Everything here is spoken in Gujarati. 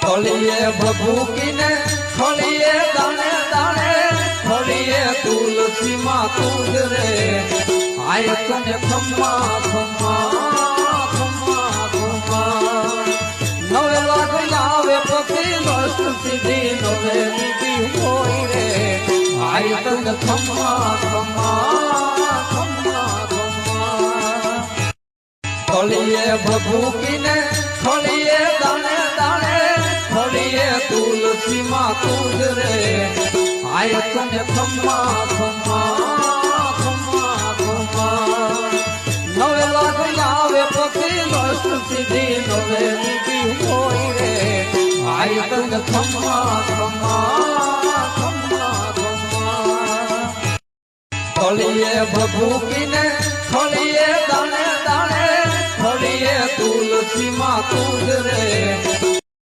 થોલીએ ભભૂકીને થોલીએ દાણે દાણે થોલીએ તુલસી માં તુજ રે આય તને ખમ્મા ખમ્મા ખમ્મા ખમ્મા નવે લાખ લાવે પછી દોસ્ત સીધી નવે નીતિ હોય રે આય તને ખમ્મા ખમ્મા ખમ્મા ખમ્મા થોલીએ ભભૂકીને થોલીએ દાણે દાણે થોલીએ તુલસી માં તુજ રે આય તને ખમ્મા ખમ્મા ખમ્મા ખમ્મા નવે લાખ લાવે પછી દોસ્ત સીધી નવે નીતિ હોય રે આય તને ખમ્મા ખમ્મા ખમ્મા ખમ્મા થોલીએ ભભૂકીને થોલીએ દાણે દાણે થોલીએ તુલસી માં તુજ રે